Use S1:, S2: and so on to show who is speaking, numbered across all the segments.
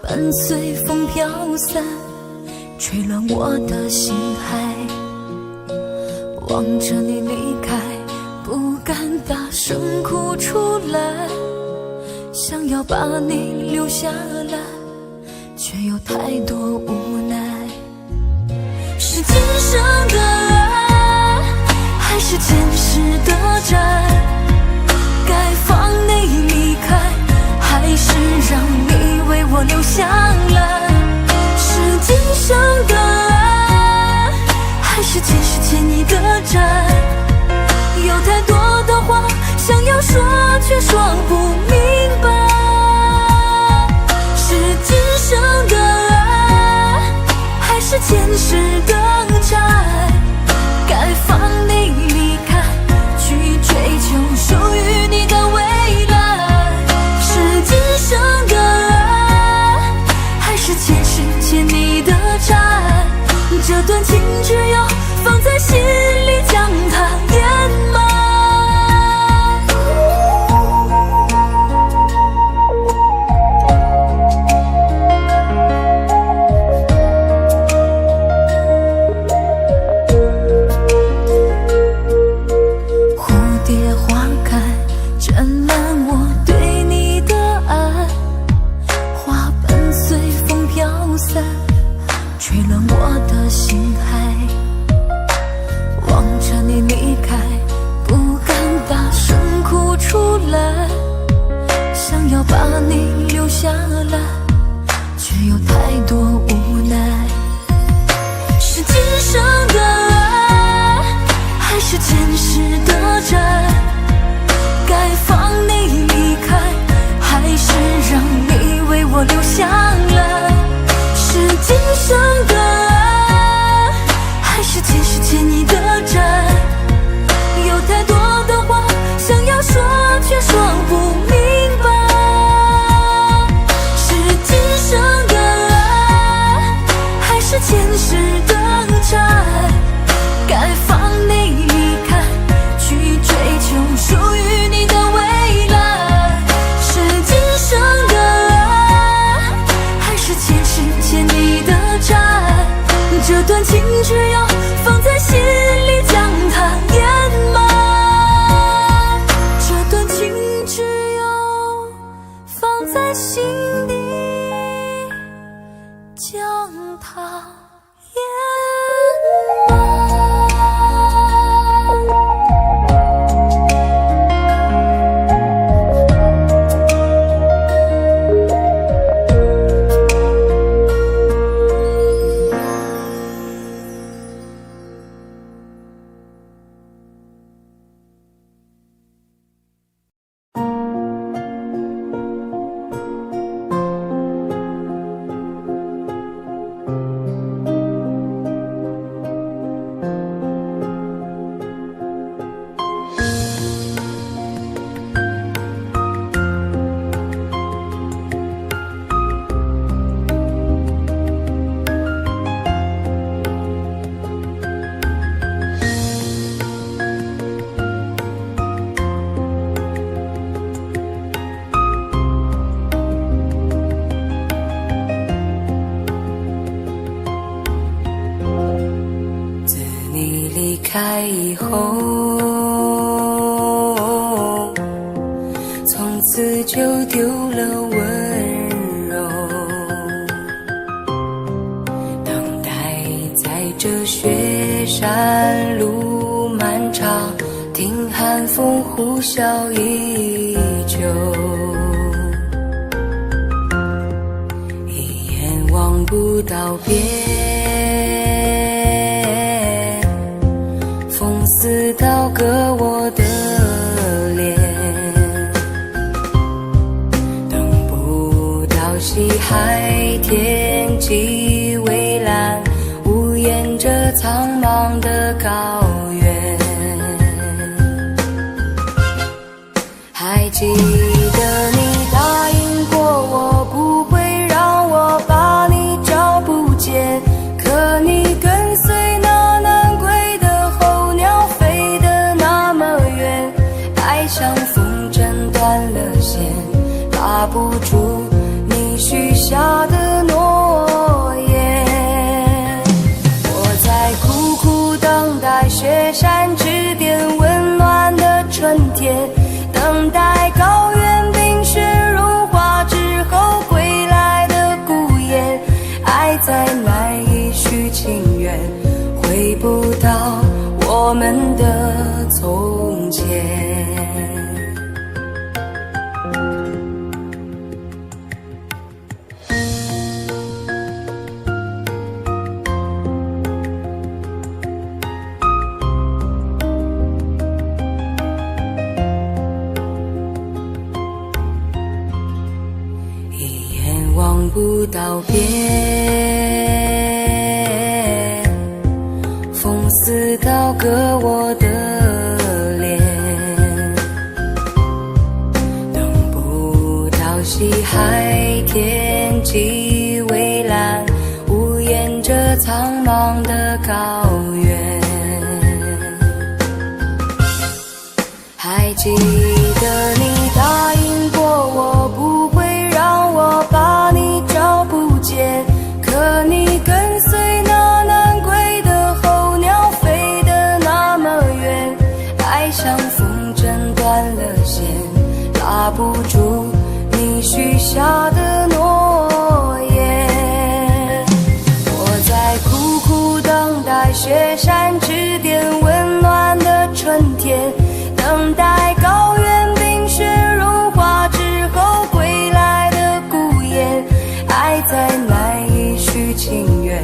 S1: 伴随风飘散，吹乱我的心海。望着你离开，不敢大声哭出来，想要把你留下来，却有太多无奈。是今生的爱，还是前世的债？该放你离开，还是让你为我留下来？是今生的爱，还是前世欠你的债？有太多的话想要说，却说不明白。是今生的爱，还是前世的债？该放你离开，去追求属于你的未来。是今生的爱，还是前世欠你的债？这段情只有放在心里，将它掩埋。蝴蝶花开，沾满我对你的爱，花瓣随风飘散，吹乱我的心海。望着你离开，不敢大声哭出来，想要把你留下来，却有太多无奈。是今生的爱，还是前世的债？该放你离开，还是让你为我留下来？是今生的爱，还是前世欠你的债？有太多的话想要说，却说不明白。是今生的爱，还是前世的债？该放你离开，去追求属于你的未来。是今生的爱，还是前世欠你的债？这段情只有放在心里，将它掩埋。这段情只有放在心里，将它掩埋。
S2: 开以后，从此就丢了温柔，等待在这雪山路漫长，听寒风呼啸依旧，一眼望不到边，似刀割我的脸，还记得你答应过我不会让我把你找不见，可你跟随那南归的候鸟飞得那么远，爱像风筝断了线，拉不住你许下的诺言。我在苦苦等待雪山之巅温暖的春天，等待高原冰雪融化之后归来的孤雁，爱再难以续情缘，回不到我们的从前。望不到边，风似刀割我的脸，等不到西海天际蔚蓝，无言着苍茫的高原。还记得你答应过我不会让我把你找不见，可你跟随那南归的候鸟飞得那么远，爱像风筝断了线，拉不住你许下的诺言。我在苦苦等待雪山之巅温暖的春天，等待高原冰雪融化之后归来的孤雁，爱再难以续情缘，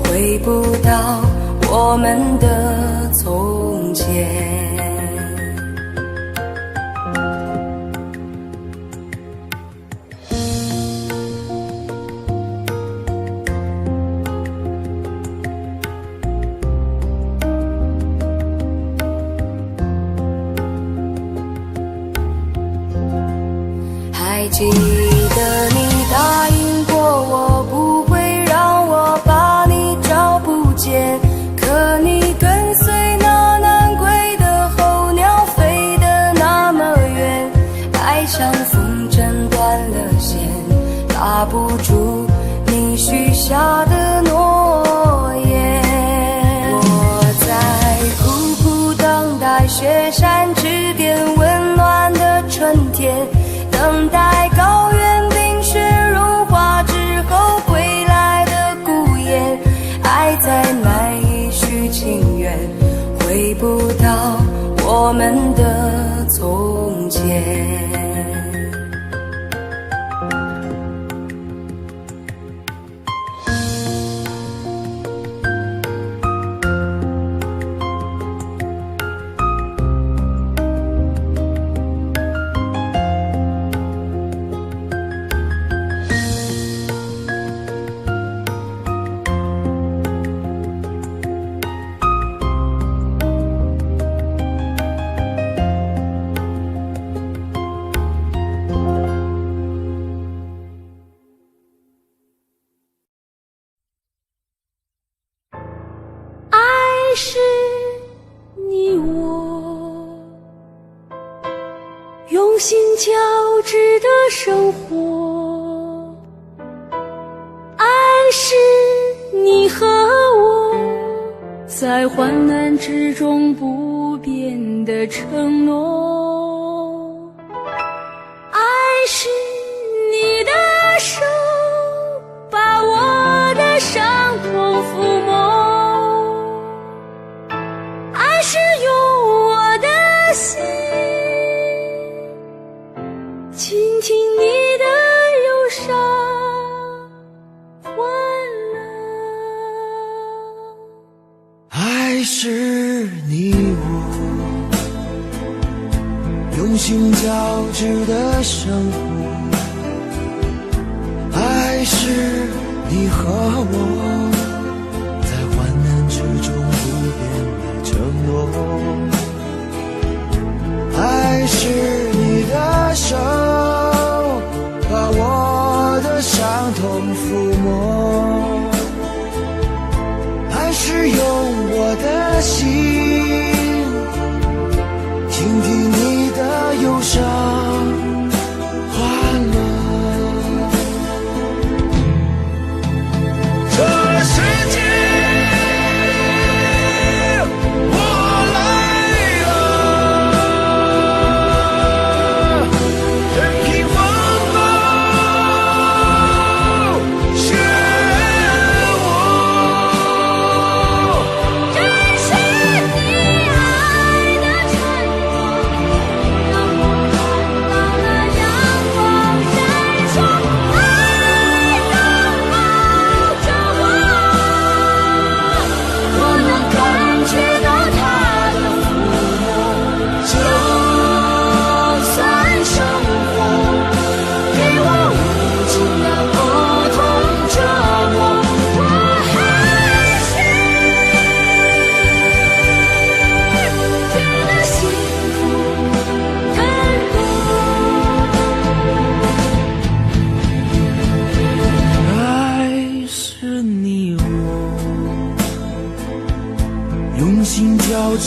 S2: 回不到我们的从前。还记得你答应过我不会让我把你找不见，可你跟随那南归的候鸟飞得那么远，爱像风筝断了线，拉不住你许下的诺言。我在苦苦等待雪山之巅温暖的春天，等待高原冰雪融化之后归来的孤雁，爱再难以续情缘，回不到我们的从前。
S1: 是你我用心交织的生活，爱是你和我在患难之中不变的承诺，爱是你的手把我的伤痛抚摸，爱是用我的心倾听你的忧伤欢乐，
S3: 爱是你我用心交织的生活，爱是你和我在患难之中不变的承诺，爱是你的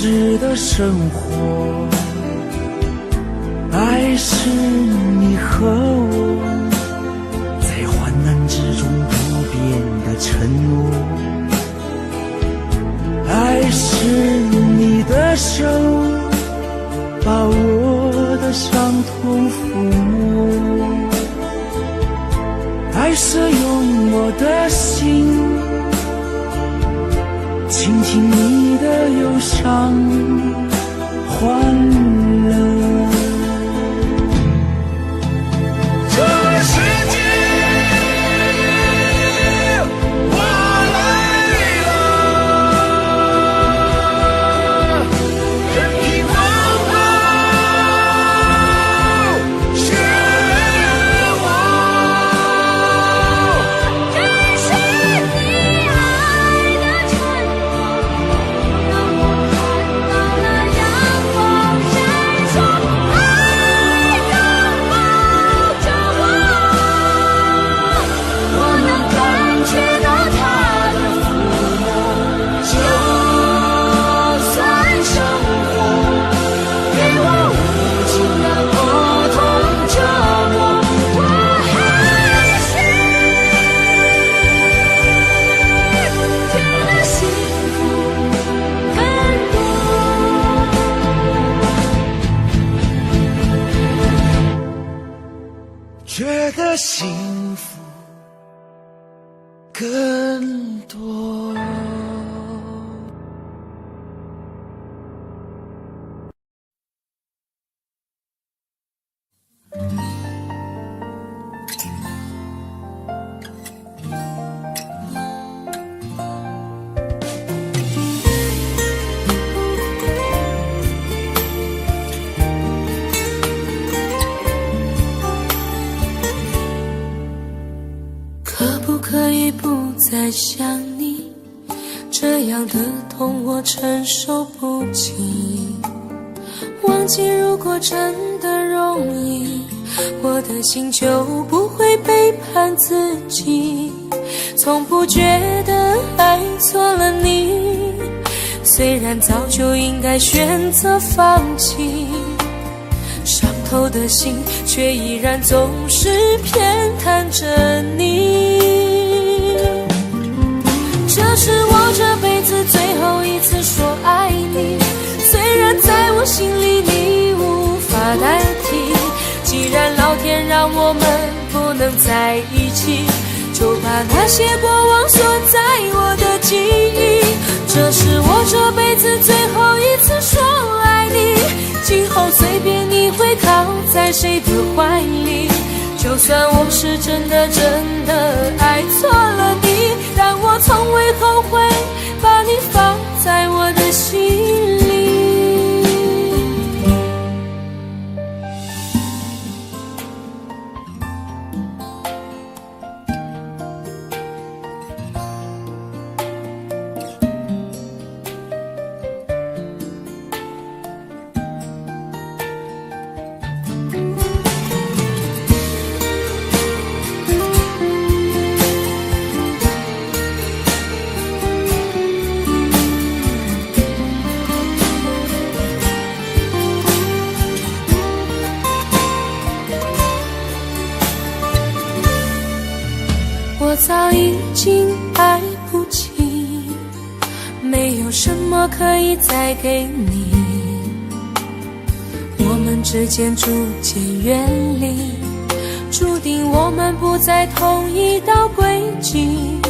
S3: 质的生活。爱是你和我在患难之中不变的承诺，爱是你的手把我的伤痛抚摸，爱是用我的心倾听你的忧伤欢乐。觉得幸福更多。
S2: 可以不再想你，这样的痛我承受不起。忘记如果真的容易，我的心就不会背叛自己。从不觉得爱错了你，虽然早就应该选择放弃，伤透的心却依然总是偏袒着你。这是我这辈子最后一次说爱你，虽然在我心里你无法代替。既然老天让我们不能在一起，就把那些过往锁在我的记忆。这是我这辈子最后一次说爱你，今后随便你会靠在谁的怀里。就算我是真的爱错了你，但我从未后悔把你放在我的心里。我早已经爱不起，没有什么可以再给你。我们之间逐渐远离，注定我们不在同一道轨迹。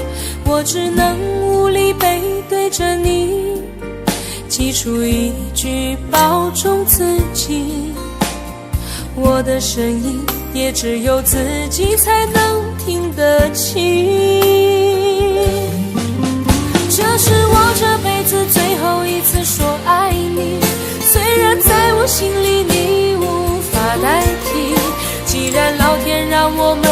S2: 我只能无力背对着你，挤出一句保重自己。我的声音也只有自己才能听得清。这是我这辈子最后一次说爱你，虽然在我心里你无法代替。既然老天让我们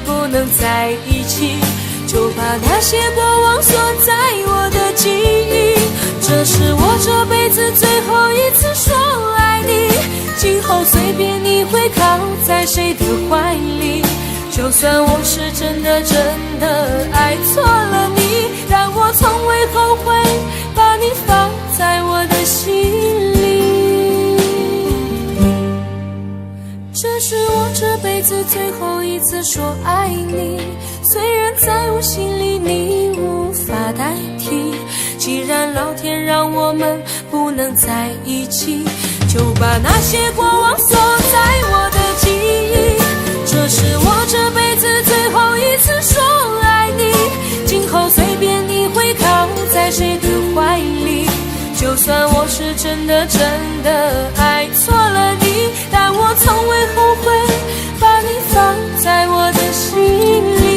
S2: 不能在一起，就把那些过往锁在我的记忆。这是我这辈子最后一次说爱你，今后随便你会靠在谁的怀里。就算我是真的爱错了你，但我从未后悔把你放在我的心
S1: 是我这辈子最后一次说爱你，虽然在我心里你无法代替。既然老天让我们不能在一起，就把那些过往锁在我的记忆。这是我这辈子最后一次说爱你，今后随便你会靠在谁的怀里。就算我是真的爱错了你，但我从未后悔把你放在我的心里。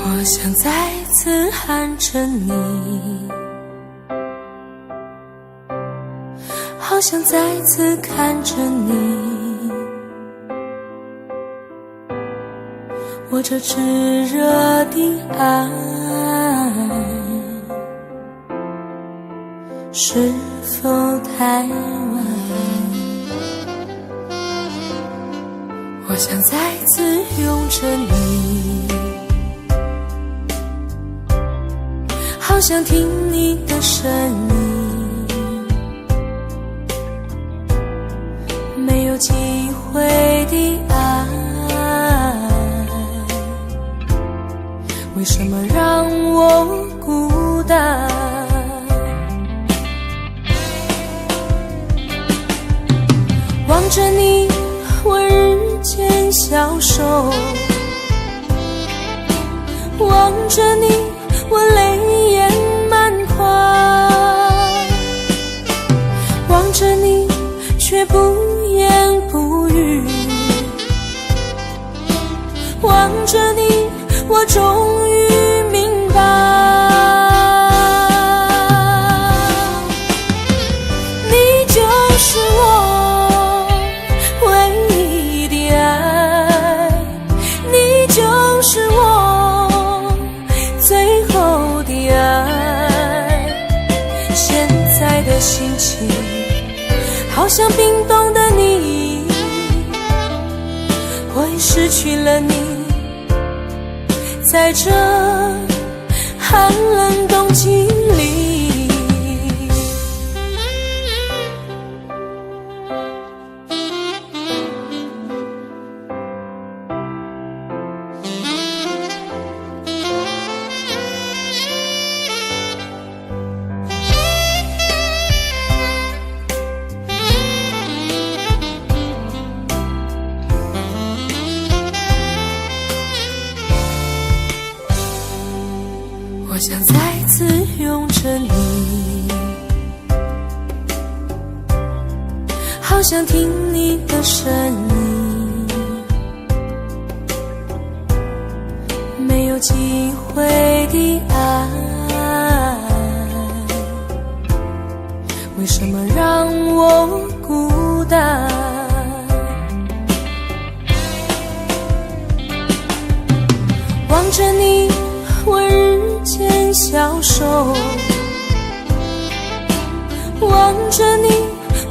S1: 我想再次喊着你，好想再次看着你，我这炙热的爱是否太晚？我想再次拥着你，好想听你的声音，没有机会的爱，为什么让我孤单？望着你，我日渐消瘦，望着你，我泪眼满眶，望着你却不言不语，望着你我终于明白，你就是我唯一的爱，你就是我最后的爱。现在的心情好像冰冻的你，我已失去了你，在这寒冷冬季里。我想再次拥着你，好想听你的声音，没有机会的爱，为什么让我孤单？望着你，我日渐消瘦，望着你，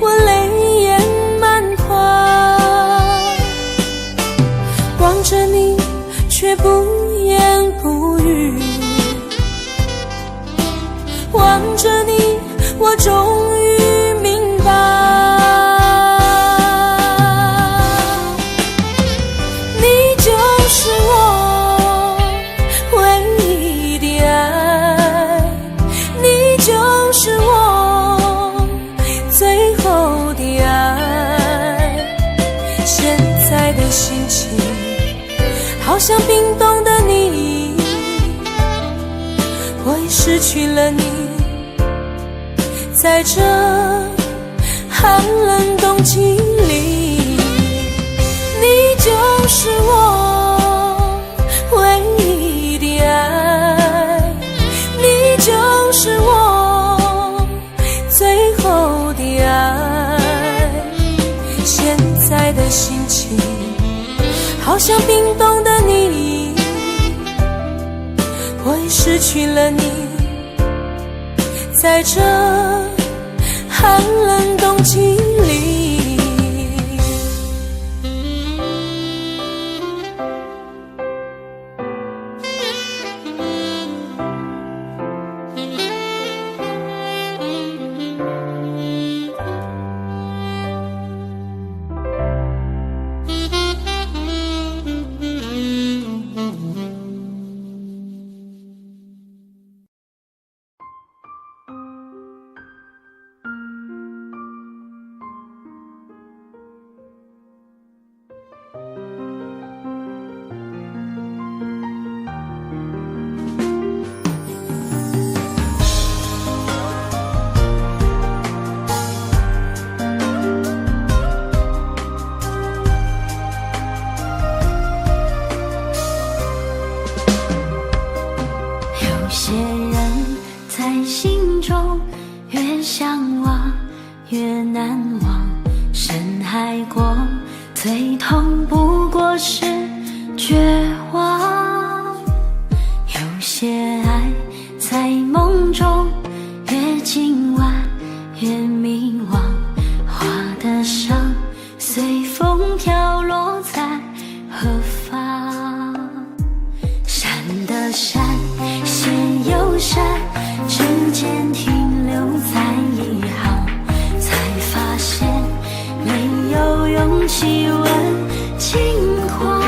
S1: 我泪眼满眶，望着你却不言不语，望着你我终于明白，你就是我唯一的爱，你就是我最后的爱。现在的心情好像冰冻的你，我已失去了你，在这寒冷冬季里，你就是我唯一的爱，你就是我最后的爱。现在的心情好像冰冻的你，我已失去了你，在这寒冷冬季里。
S4: 有些人在心中越向往越难忘，深海过最痛不过是绝望。有些爱在梦中越今晚越迷惘，花的伤随风飘落在何方？山的山线又山，指尖停留在一行，才发现没有勇气问轻狂。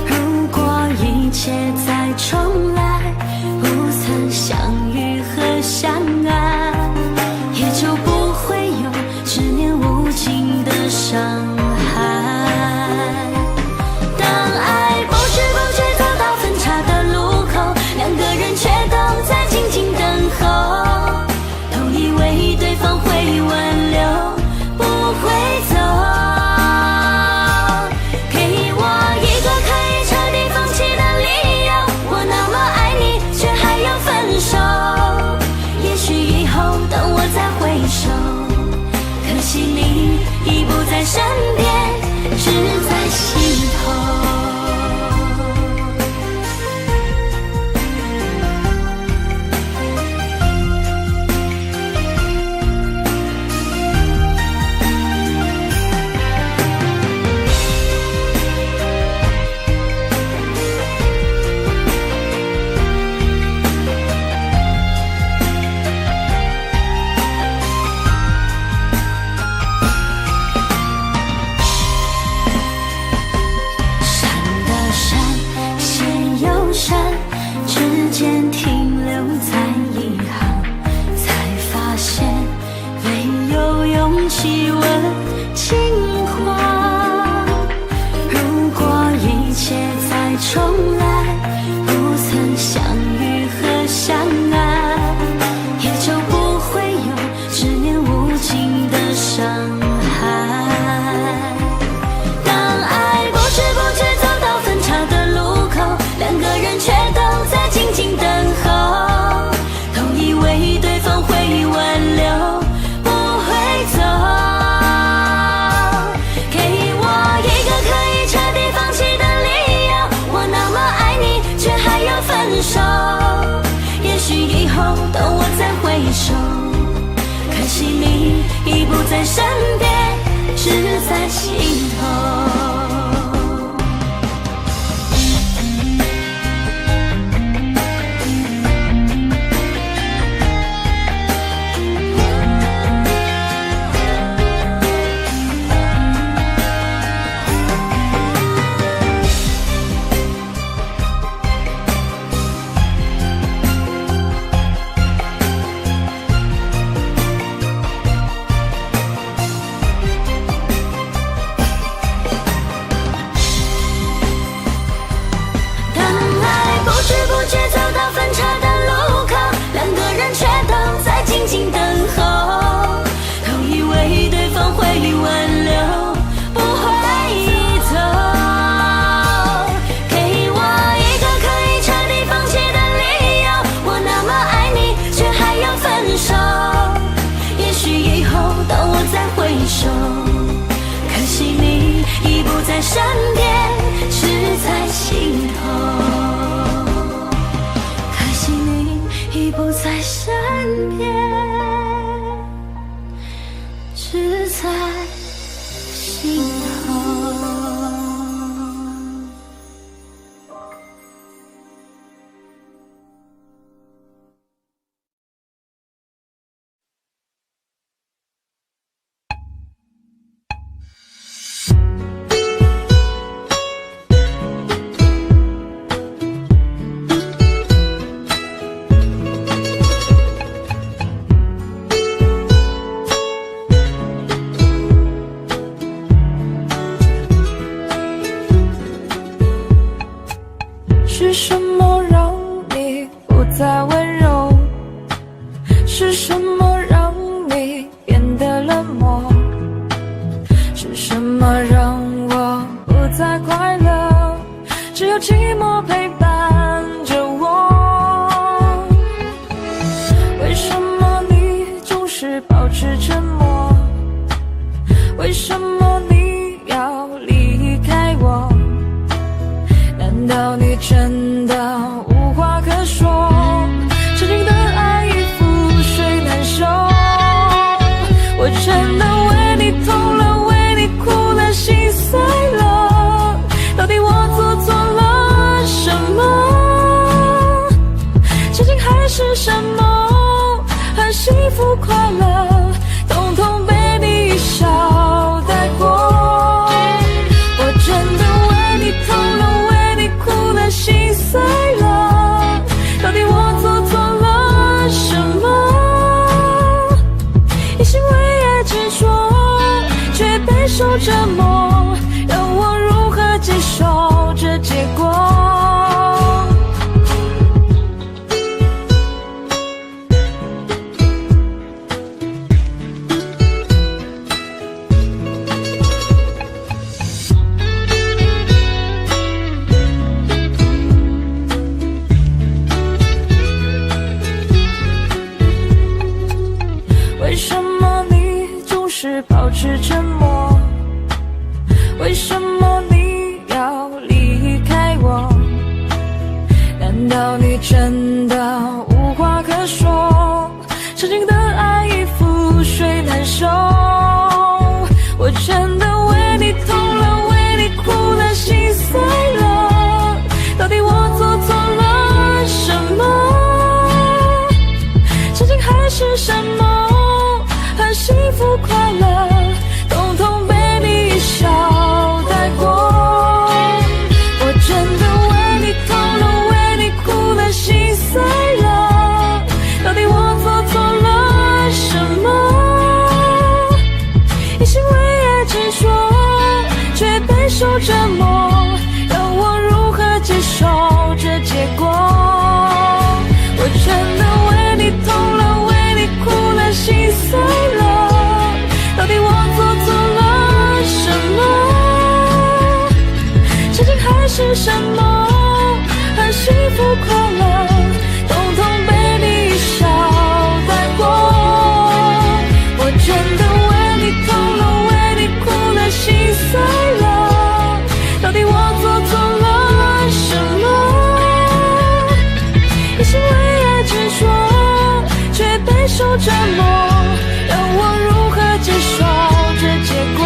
S4: 如果一切再重来，不曾相遇和相爱，也就不会有执念无尽的伤害。当爱不知不觉走到分岔的路口，两个人却都在静静等候，都以为对方会挽留，不会走。给我一个可以彻底放弃的理由，我那么爱你却还要分手。也许以后等我再回首，可惜你已不在身边，只在心头。指尖停留在一行，才发现没有勇气问轻狂。如果一切再重来，不曾相遇和相爱，也就不会有执念无尽的伤害。当爱不知不觉走到分岔的路口，两个人却都在静静等候，都以为对方会挽留，不会走。给我一个可以彻底放弃的理由，我那么爱你只在心头。
S1: 是什么让你不再温柔？是什么让你变得冷漠？是什么让我不再快乐？只有寂寞陪伴着我。为什么你总是保持沉默？为什么你要离开我？难道你真的无话可说？深情的爱已覆水难收。我真的为你痛了，为你哭了，心碎了。到底我做错了什么？亲情还是什么？很幸福快乐，统统被你一笑带过。我真的为你痛了，心碎了，到底我做错了什么？一心为爱执着，却备受折磨，让我如何接受这结果？为什么你总是保持沉默？为什么你要离开我？难道你真的无话可说？深情的爱已覆水难收。我真的为你痛了，为你哭了，心碎了。到底我做错了什么？深情还是什么？幸福快乐，统统被你一笑带过。我真的为你痛了，为你哭了，心碎了。到底我做错了什么？一心为爱执着，却备受折磨，让我如何接受这结果？我真的为你痛了，为你哭了，心碎了。到底我做错了什么？亲情还是什么？很幸福快乐，统统被你一笑带过。我真的为你痛了，为你哭了，心碎了。到底我做错了什么？一心为爱执着，却备受折磨，让我如何接受这结果？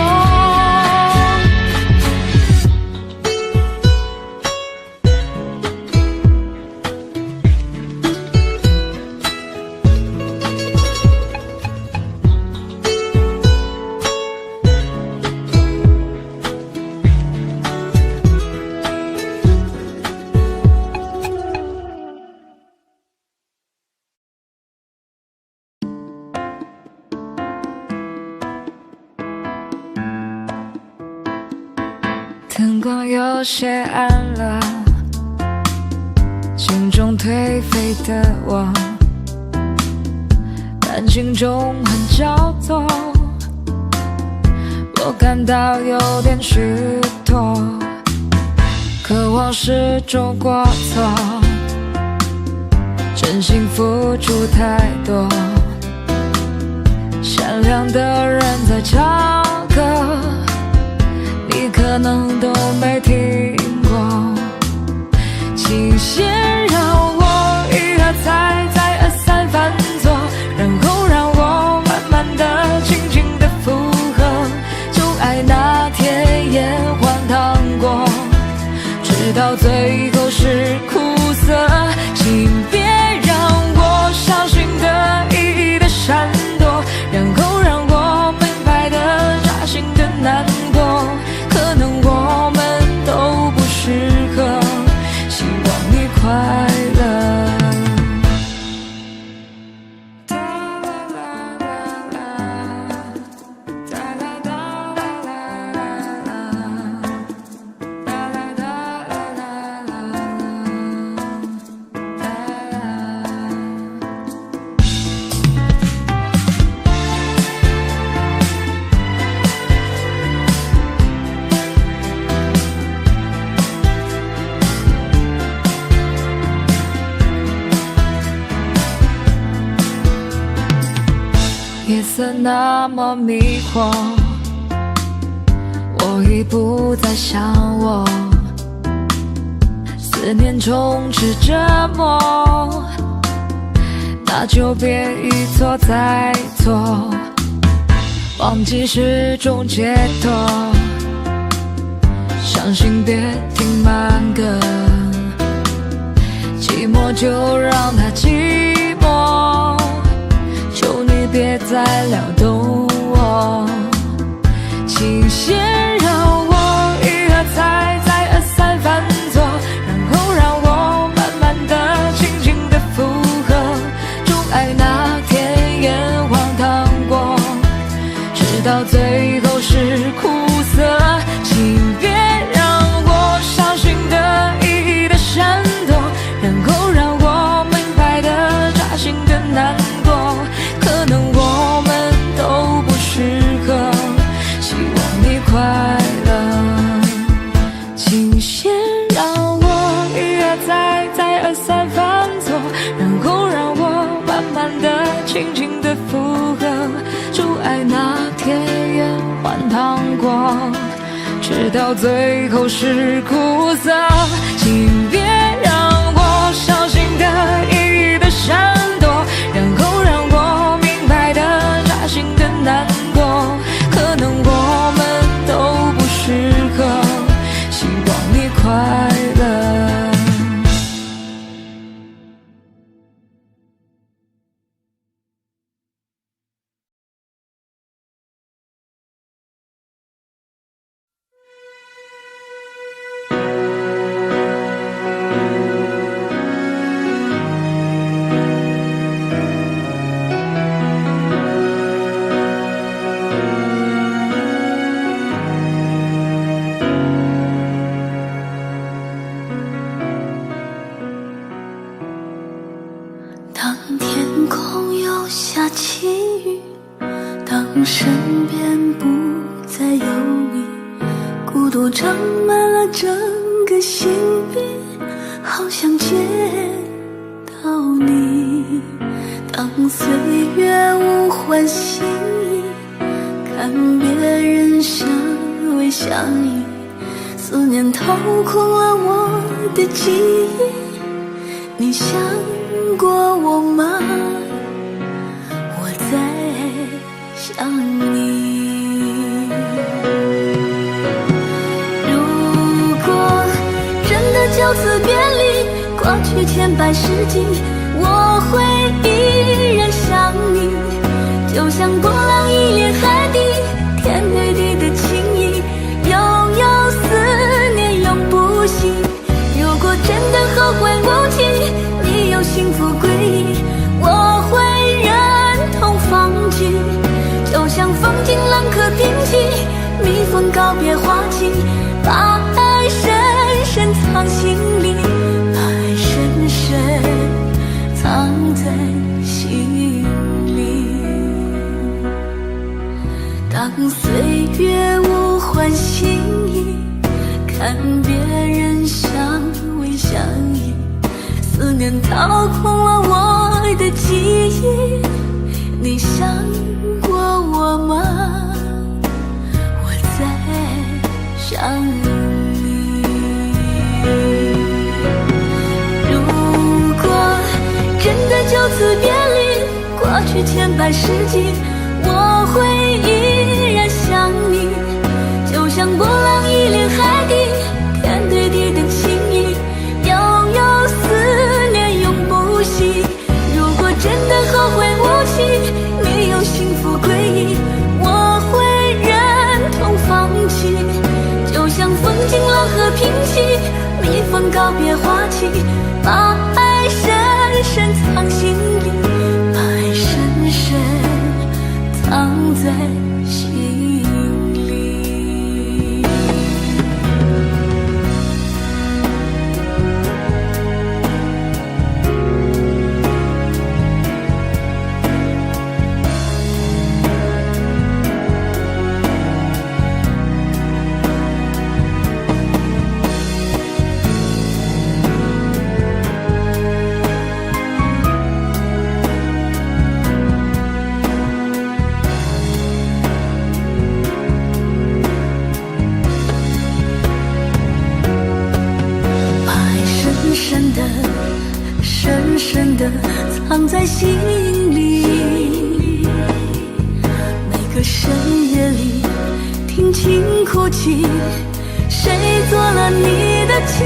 S1: 灯光有些暗了，心中颓废的我，感情中很焦灼，我感到有点虚脱，渴望是种过错，真心付出太多，善良的人在唱歌，你可能都没听过，请先让我一而再再而三犯错，然后让我慢慢的轻轻的付色那么迷惑，我已不再想我，思念充斥折磨，那就别一错再错，忘记是种解脱，伤心别听慢歌，寂寞就让它寂寞，求你别再撩动我，请先让我一而再再而三犯错，然后让我慢慢的轻轻的附和，钟爱那天炎黄糖果，直到最后是苦涩，请别让我伤心的一一的闪躲，然后让我明白的扎心的难过，可能我们都不适合，希望你快乐，请先让我一而再再而三犯错，然后让我慢慢的轻轻的附和，钟爱那天炎黄糖果，直到最后是苦涩，请别让我伤心的一一的闪躲，然后让我明白的扎心的难过，可能我们都不适合，希望你快乐。
S4: 当天空又下起雨，当身边不再有你，孤独长满了整个心里，好想见到你。当岁月无欢喜意，看别人相偎相依，思念掏空了我的记忆，你想过我吗？我在想你。如果真的就此别离，过去千百世纪，我会依然想你，就像波浪一连海底，天对地的情谊，悠悠思念永不息。如果真的后会无期，你有幸福归依，我会忍痛放弃，就像风景冷可平息，蜜蜂告别花期，把爱深深藏心里，把爱深深藏在心里。当岁月无欢喜意，看别人相偎相依，思念掏空了我的记忆，你想过我吗？我在想你。如果真的就此别离，过去千百世纪，我会依然想你，就像波浪一连海底，天对地的情谊，悠悠思念永不息。如果真的后会无期，你有幸福归依，我会忍痛放弃，就像风景冷和平息，蜜蜂告别花期，把爱深深藏心里，把爱深深藏在心里。的藏在心里。每个深夜里听情哭泣，谁做了你的情？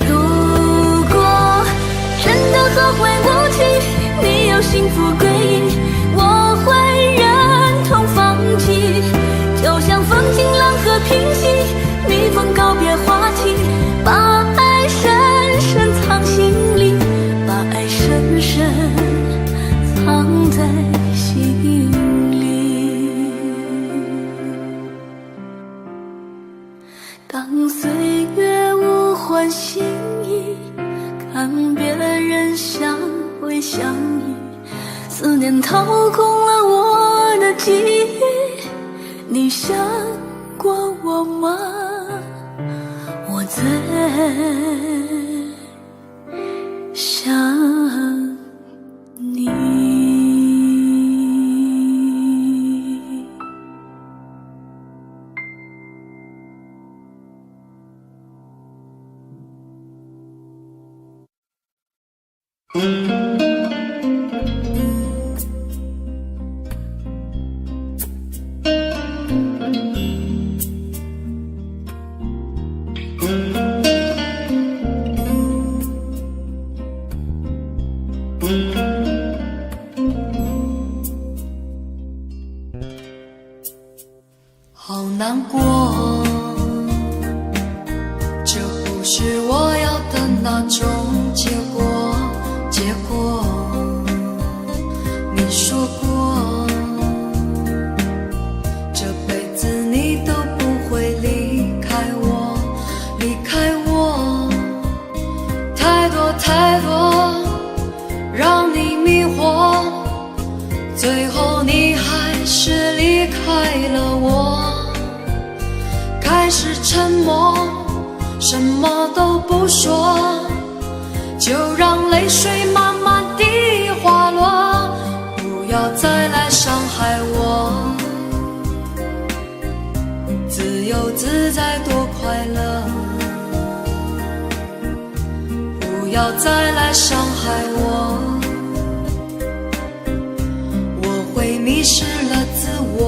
S4: 如果真的后会无期，你有幸福归依，我会忍痛放弃。就像风进浪和平息，蜜蜂告别花期，把爱深深藏心里，把爱深深藏在心里。当岁月无欢心意，看别人相偎相依，思念掏空了我的记忆。你想过我吗？我在想你。
S2: 好难过，这不是我要的那种结果。你说过，这辈子你都不会离开我，太多让你迷惑，最后你还是离开了我。开始沉默，什么都不说，就让泪水慢慢地滑落，不要再来伤害我。自由自在多快乐，不要再来伤害我，我会迷失了自我。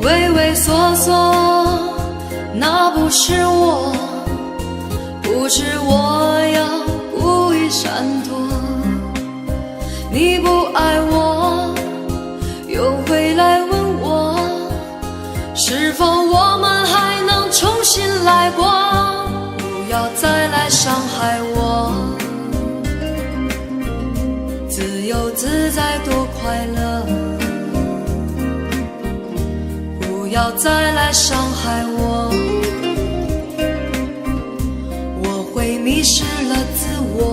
S2: 畏畏缩缩，那不是我，不是我要故意闪躲。你不爱我，又回来问我，是否我们还能重新来过？不要再来伤害我，自由自在多快乐。不要再来伤害我，我会迷失了自我。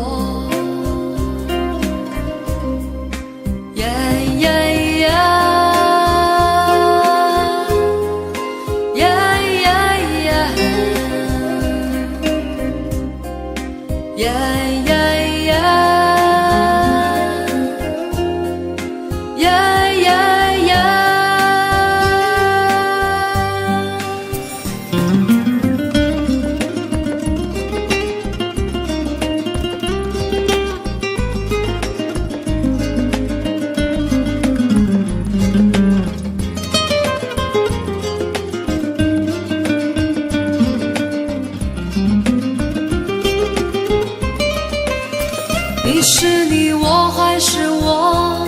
S2: 你是你，我还是我，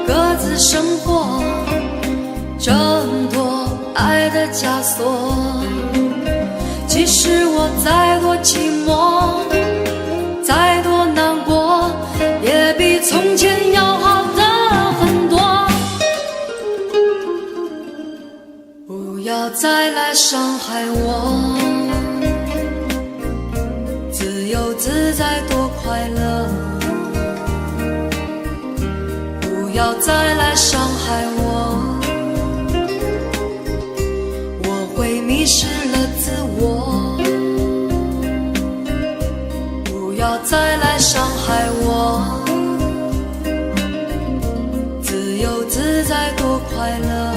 S2: 各自生活，挣脱爱的枷锁。其实我我再多寂寞，再多难过，也比从前要好的很多。不要再来伤害我，自由自在多快乐。不要再来伤害我，我会迷失了自我。不要再来伤害我，自由自在多快乐。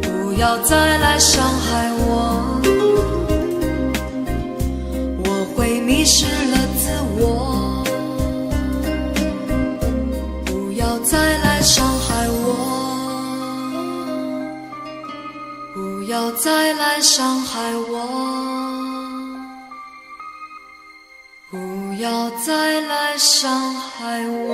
S2: 不要再来伤害我，我会迷失了自我。不要再来伤害我，不要再来伤害我，不要再来伤害我。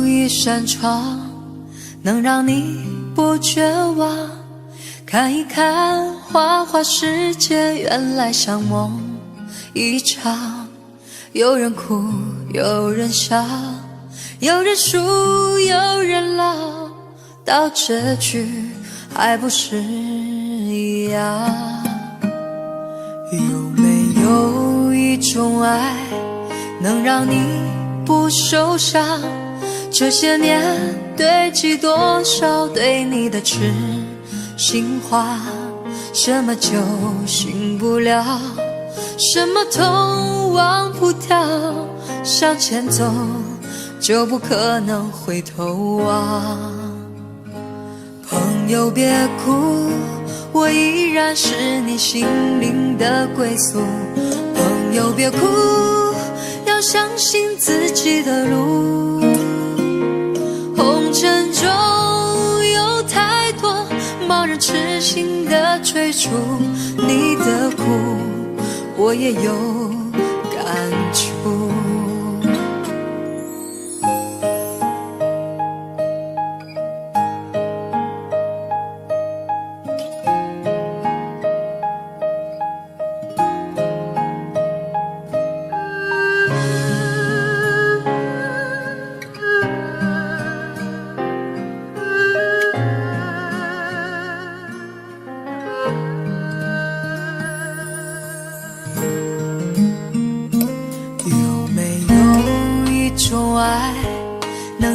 S1: 一扇窗能让你不绝望，看一看花花世界，原来像梦一场。有人哭，有人笑，有人输，有人老，到结局还不是一样。有没有一种爱能让你不受伤？这些年堆积多少对你的痴心话，什么酒醒不了，什么痛忘不掉，向前走就不可能回头望。朋友别哭，我依然是你心灵的归宿。朋友别哭，要相信自己的路。红尘中有太多盲人痴心的追逐，你的苦我也有感触。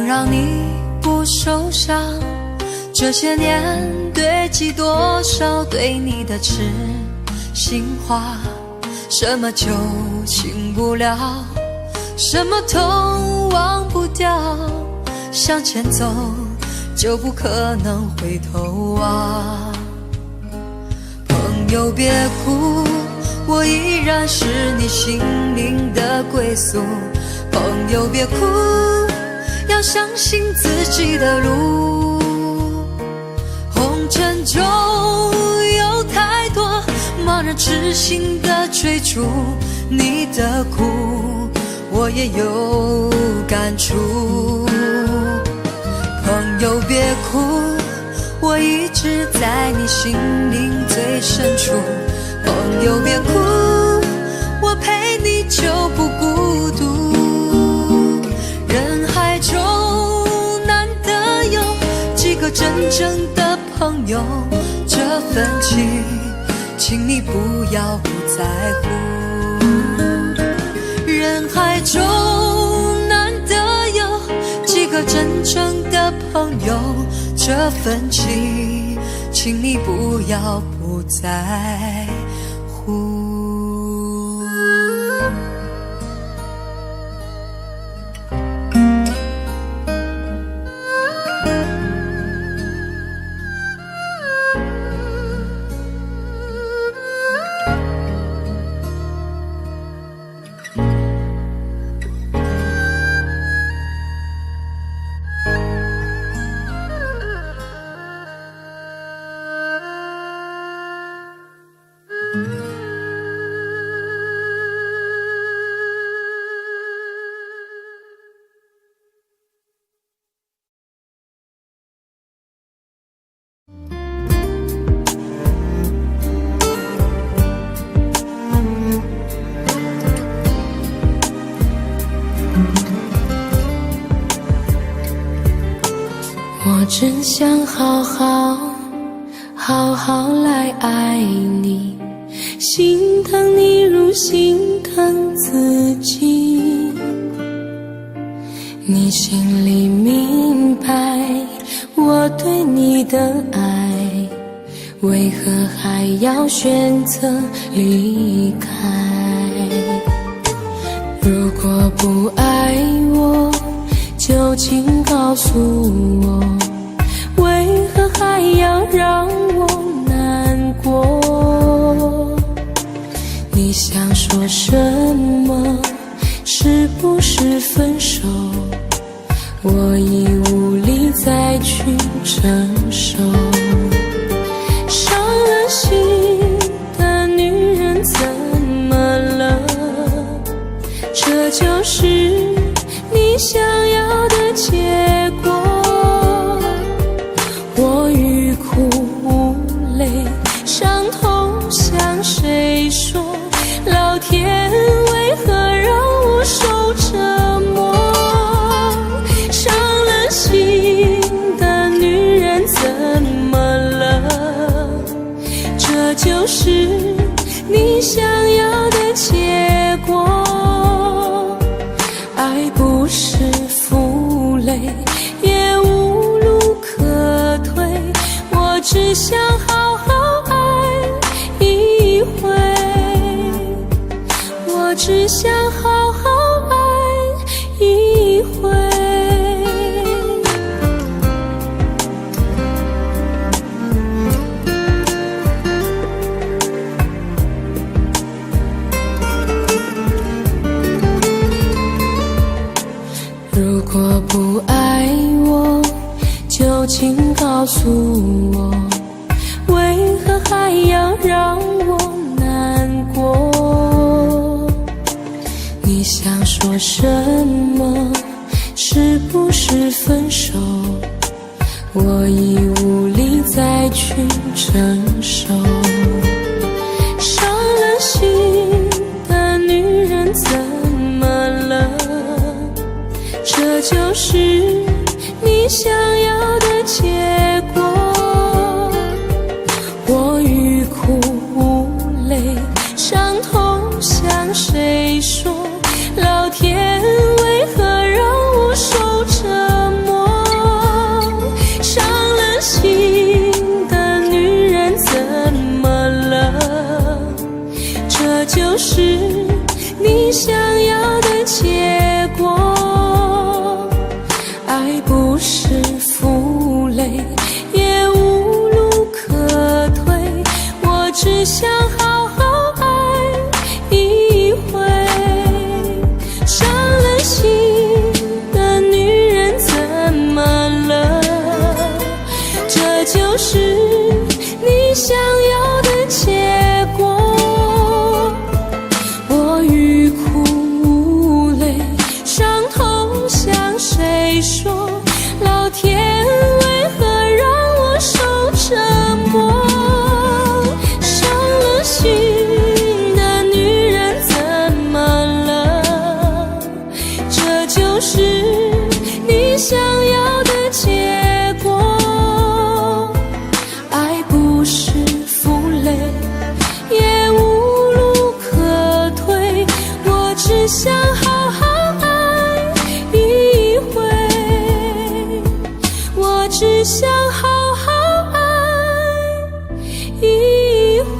S1: 让你不受伤，这些年堆积多少对你的痴心话，什么酒醒不了，什么痛忘不掉，向前走就不可能回头望。朋友别哭，我依然是你心灵的归宿。朋友别哭，要相信自己的路。红尘中有太多盲人痴心的追逐，你的苦我也有感触。朋友别哭，我一直在你心灵最深处。朋友别哭，我陪你就不孤独。人海中难得有几个真正的朋友，这份情请你不要不在乎。人海中难得有几个真正的朋友，这份情请你不要不在乎。
S2: 真想好好来爱你，心疼你如心疼自己。你心里明白我对你的爱，为何还要选择离开？如果不爱我，就请告诉我，为何还要让我难过？你想说什么？是不是分手？我已无力再去承受。伤了心的女人怎么了？这就是你想要的结果。我欲哭无泪，伤痛向谁说？老天为何让我受折磨？伤了心的女人怎么了？这就是你想要的结果。爱不是负累，也无路可退，我只想好好爱一回，我只想好好爱一回。如果不爱我，就请告诉我，为何还要让我难过？你想说什么？是不是分手？我已无力再去承受。伤了心的女人怎么了？这就是你想要的结果。我欲哭无泪，伤痛向谁说？老天为何让我受折磨？伤了心的女人怎么了？这就是你想要的结果。爱不是负累，也无路可退，我只想好好爱一回。伤了心的女人怎么了？这就是你想要的结果。我欲哭无泪，伤痛向谁说？老天为何让我受折磨？伤了心的女人怎么了？这就是你想要的结果。爱不是负累，也无路可退，我只想好好爱一回，我只想好好爱一回。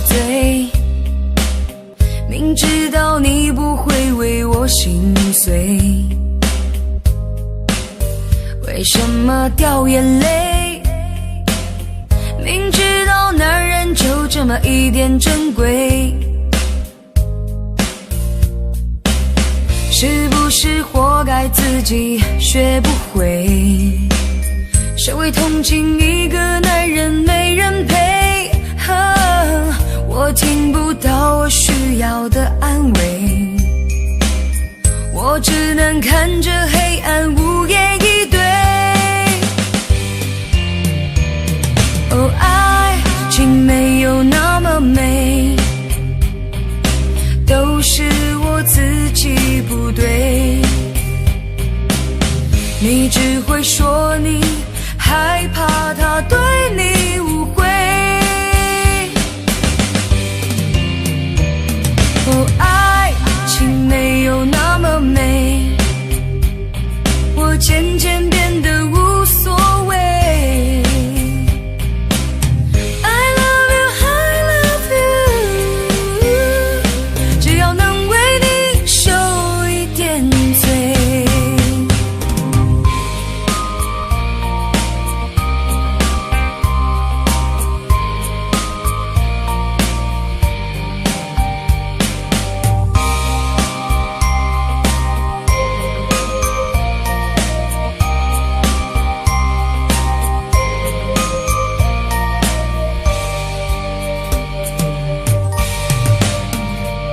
S2: 醉，明知道你不会为我心碎，为什么掉眼泪？明知道男人就这么一点珍贵，是不是活该自己学不会？谁会同情一个男人没人陪？我听不到我需要的安慰，我只能看着黑暗无言以对。哦，爱情没有那么美，都是我自己不对。你只会说你害怕他对你误会。哦，爱情没有那么美，我渐渐变得无所谓。I love you, I love you， 只要能为你受一点罪。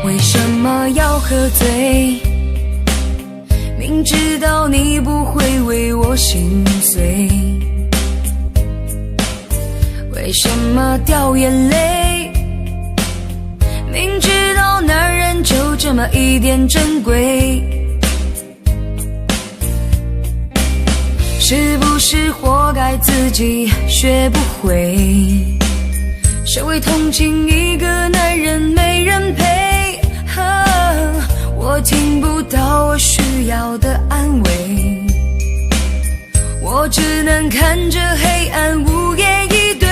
S2: 为什么要喝醉？明知道你不会为我心碎，为什么掉眼泪？明知道男人就这么一点珍贵，是不是活该自己学不会？谁会同情一个男人没人陪？我听不到我需要的安慰，我只能看着黑暗无言以对。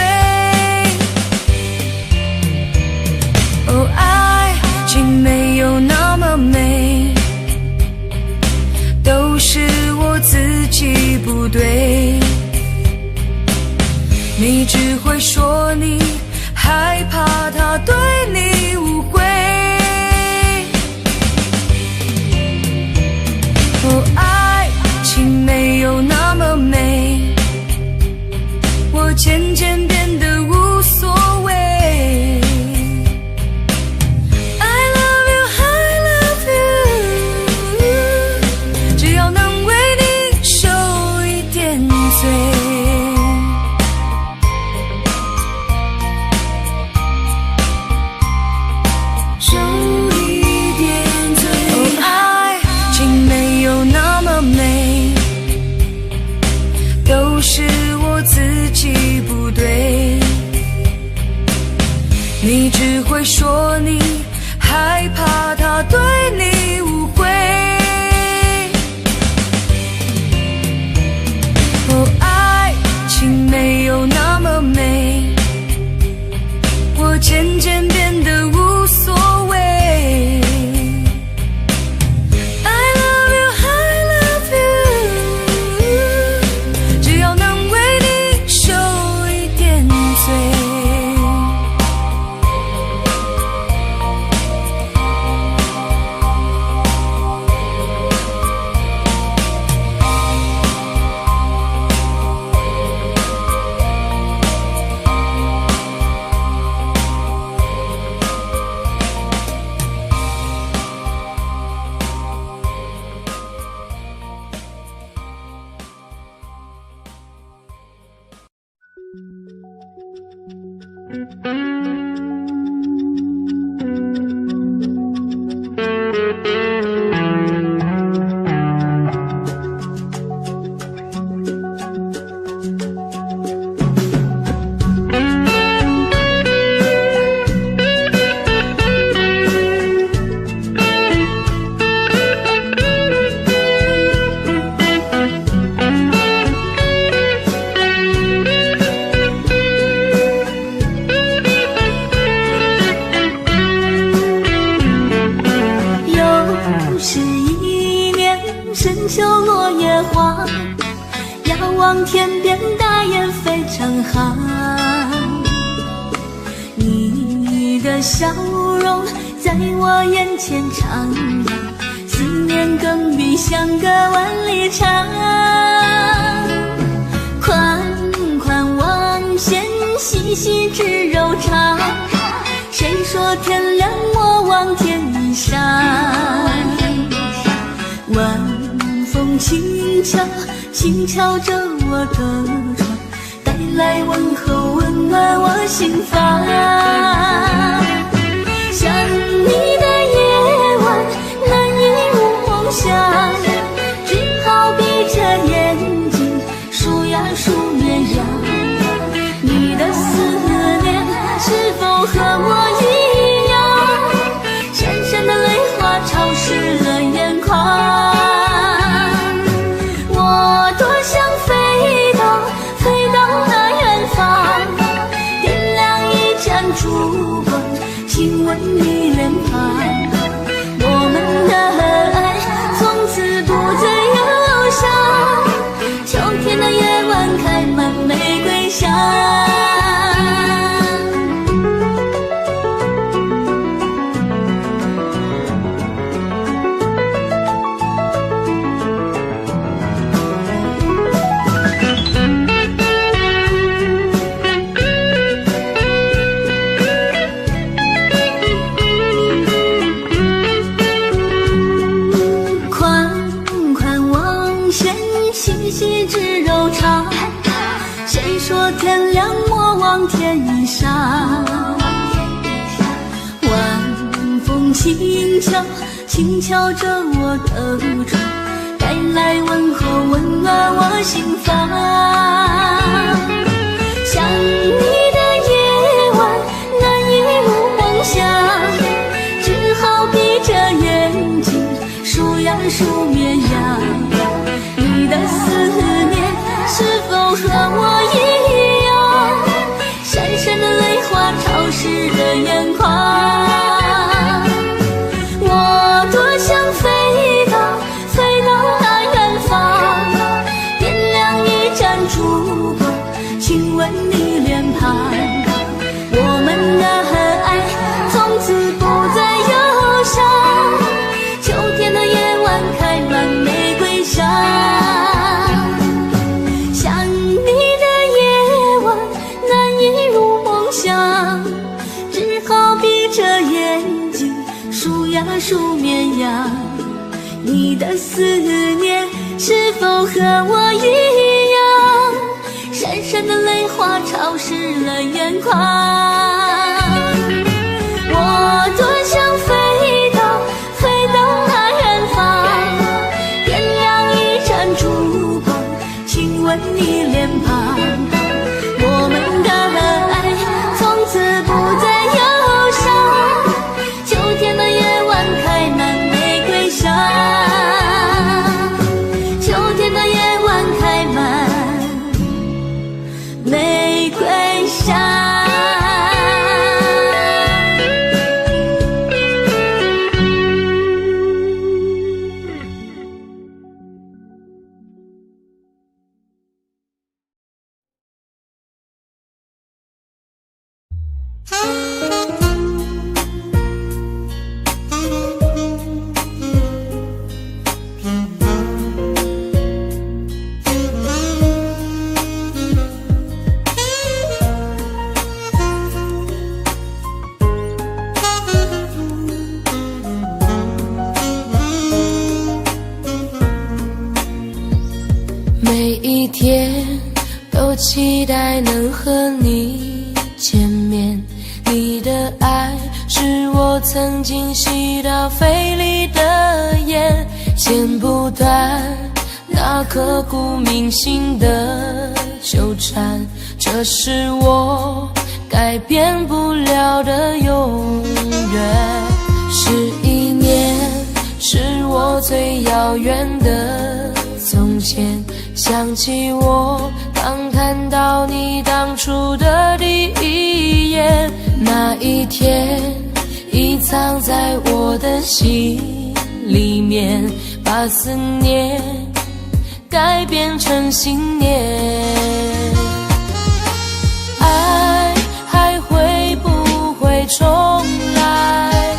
S2: 哦，爱情没有那么美，都是我自己不对。你只会说你害怕他对你误会。哦，爱情没有那么美，我渐渐变得无所谓。I love you, I love you， 只要能为你受一点罪。受一点罪。哦，爱情没有那么美，都是我自己不对。你只会说你害怕他对你误会。哦，爱情没有那么美，我渐渐变得无所谓。
S4: 深秋落叶黄，遥望天边大雁飞成行。你的笑容在我眼前徜徉，思念更比相隔万里长。款款望线，细细织柔肠。谁说天凉莫忘天上？晚风轻敲，轻敲着我的窗，带来问候，温暖我心房。想你的夜晚，难以入梦乡，只好闭着眼睛数呀数绵羊。你的思念是否和我一样，闪闪的泪花潮湿了眼眶。我多想飞到那远方，点亮一盏烛光，亲吻你脸庞。我们的爱从此不再忧伤，秋天的夜晚开满玫瑰香。细细织柔肠，谁说天凉莫忘天上？晚风轻敲，轻敲着我的窗，带来问候，温暖我心房。想你的夜晚，难以入梦乡，只好闭着眼睛数呀数绵羊。你的思念是否和我一样，闪闪的泪花潮湿了眼眶。我多想飞到那远方，点亮一盏烛光，亲吻你脸庞。我们的爱从此不再忧伤，秋天的夜晚开满玫瑰香。数绵羊，你的思念是否和我一样，闪闪的泪花潮湿了眼眶。我多想飞到那远方，点亮一盏烛光，亲吻你脸庞。我们的爱从此不再忧伤，秋天的夜晚开满玫瑰香，秋天的夜晚开满玫瑰香。
S2: 每一天都期待能和你见面，你的爱是我曾经吸到肺里的烟，剪不断那刻骨铭心的纠缠，这是我改变不了的永远。11年是我最遥远的从前，想起我刚看到你当初的第一眼，那一天已藏在我的心里面，把思念改变成信念。爱还会不会重来？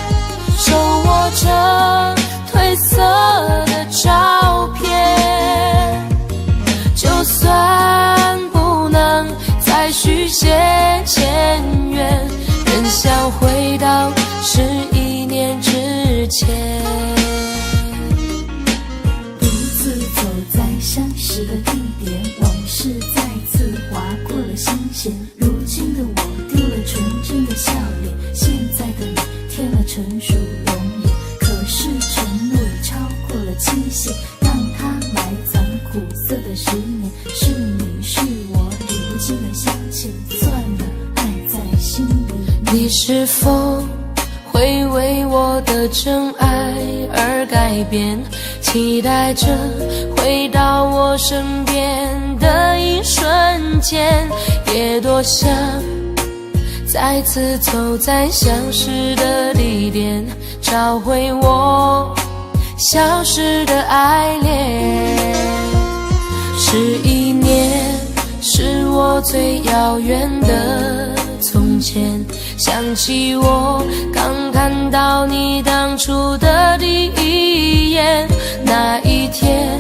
S2: 手握着褪色的照片，就算不能再续写前缘，仍想回到11年之前。
S1: 独自走在相识的地点，往事再次划过了心弦。如今的我丢了纯真的笑脸，现在的你添了成熟容颜。可是承诺已超过了期限，让它埋藏苦涩的10年。是你是我历不尽的相欠，算了，爱在心里面。
S2: 你是否会为我的真爱而改变？期待着回到我身边的一瞬间，也多想再次走在相识的地点，找回我消失的爱恋。11年是我最遥远的从前，想起我刚看到你当初的第一眼，那一天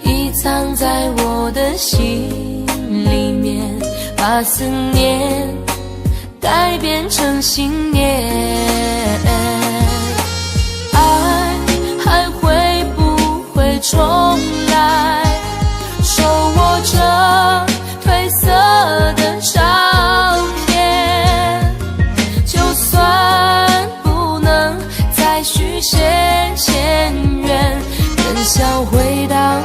S2: 已藏在我的心里面，把思念改变成信念。爱还会不会重来？手握着褪色的照片，就算不能再续写前缘，仍想回到